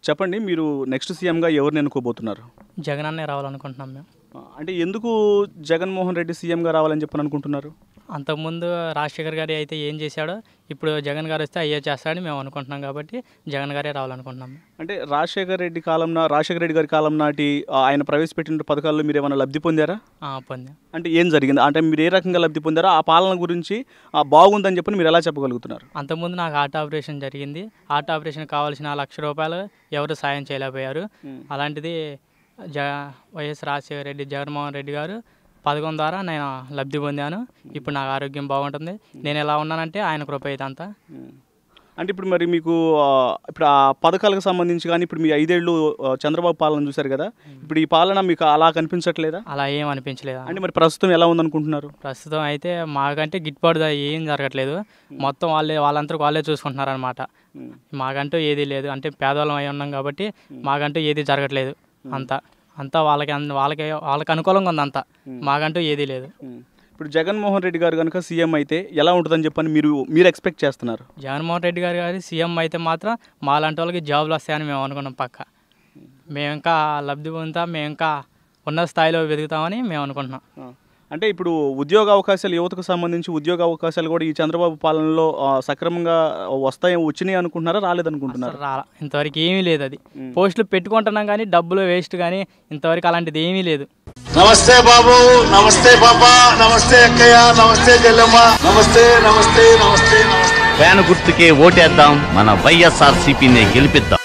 చెప్పండి, మీరు నెక్స్ట్ సీఎంగా ఎవరిని ఎన్నుకోబోతున్నారు? జగన్ అన్నే రావాలనుకుంటున్నాం మేము. అంటే ఎందుకు జగన్మోహన్ రెడ్డి సీఎంగా రావాలని చెప్పని అనుకుంటున్నారు? అంతకుముందు రాజశేఖర్ గారు అయితే ఏం చేశాడో ఇప్పుడు జగన్ గారు వస్తే అయ్యే చేస్తాడని మేము అనుకుంటున్నాం కాబట్టి జగన్ గారే రావాలనుకుంటున్నాం. అంటే రాజశేఖర రెడ్డి గారి కాలం నాటి ఆయన ప్రవేశపెట్టిన పథకాల్లో మీరు ఏమైనా లబ్ధి పొందారా? పొందాం. అంటే ఏం జరిగింది, అంటే మీరు ఏ రకంగా లబ్ధి పొందారా, ఆ పాలన గురించి బాగుందని చెప్పని మీరు ఎలా చెప్పగలుగుతున్నారు? అంతకుముందు నాకు హార్ట్ ఆపరేషన్ జరిగింది. హార్ట్ ఆపరేషన్ కావాల్సిన ₹1,00,000 ఎవరు సాయం చేయలేకపోయారు. అలాంటిది వైఎస్ రాజశేఖర రెడ్డి జగన్మోహన్ రెడ్డి గారు పథకం ద్వారా నేను లబ్ధి పొందాను. ఇప్పుడు నాకు ఆరోగ్యం బాగుంటుంది. నేను ఎలా ఉన్నానంటే ఆయన కృప ఇదంతా. అంటే ఇప్పుడు మరి మీకు ఇప్పుడు ఆ పథకాలకు సంబంధించి కానీ ఇప్పుడు మీ 5 ఏళ్ళు చంద్రబాబు పాలన చూశారు కదా, ఇప్పుడు ఈ పాలన మీకు అలా కనిపించట్లేదా? అలా ఏం అనిపించలేదు. అంటే మరి ప్రస్తుతం ఎలా ఉందనుకుంటున్నారు? ప్రస్తుతం అయితే మాకంటే గిట్టుబాటు ఏం జరగట్లేదు. మొత్తం వాళ్ళంతా వాళ్ళే చూసుకుంటున్నారు అనమాట. మాకంటూ ఏదీ లేదు. అంటే పేదవాళ్ళం అయి ఉన్నాం కాబట్టి మాకంటూ ఏది జరగట్లేదు. అంతా వాళ్ళకి అనుకూలంగా ఉంది. అంతా మాకంటూ ఏదీ లేదు. ఇప్పుడు జగన్మోహన్ రెడ్డి గారు కనుక సీఎం అయితే ఎలా ఉంటుందని చెప్పని మీరు ఎక్స్పెక్ట్ చేస్తున్నారు? జగన్మోహన్ రెడ్డి గారు సీఎం అయితే మాత్రం మాలాంటి వాళ్ళకి జాబ్లు వస్తాయని మేము అనుకున్నాం. మేము ఇంకా లబ్ధి పొందుతాం, మేము ఇంకా ఉన్నత స్థాయిలో వెతుకుతామని మేము అనుకుంటున్నాం. అంటే ఇప్పుడు ఉద్యోగ అవకాశాలు, యువతకు సంబంధించి ఉద్యోగ అవకాశాలు కూడా ఈ చంద్రబాబు పాలనలో సక్రమంగా వచ్చినాయి అనుకుంటున్నారా, రాలేదనుకుంటున్నారా? ఇంతవరకు ఏమీ లేదు. అది పోస్టులు పెట్టుకుంటున్నాం కానీ డబ్బులు వేస్ట్ కానీ ఇంతవరకు అలాంటిది ఏమీ లేదు. నమస్తే బాబు, నమస్తే పాపా, నమస్తే అక్కయ్య, నమస్తే చెల్లెమ్మ, నమస్తే నమస్తే నమస్తే నమస్తే. ఫ్యాన్ గుర్తుకే ఓటేద్దాం, మన వైఎస్ఆర్సీపీని గెలిపిద్దాం.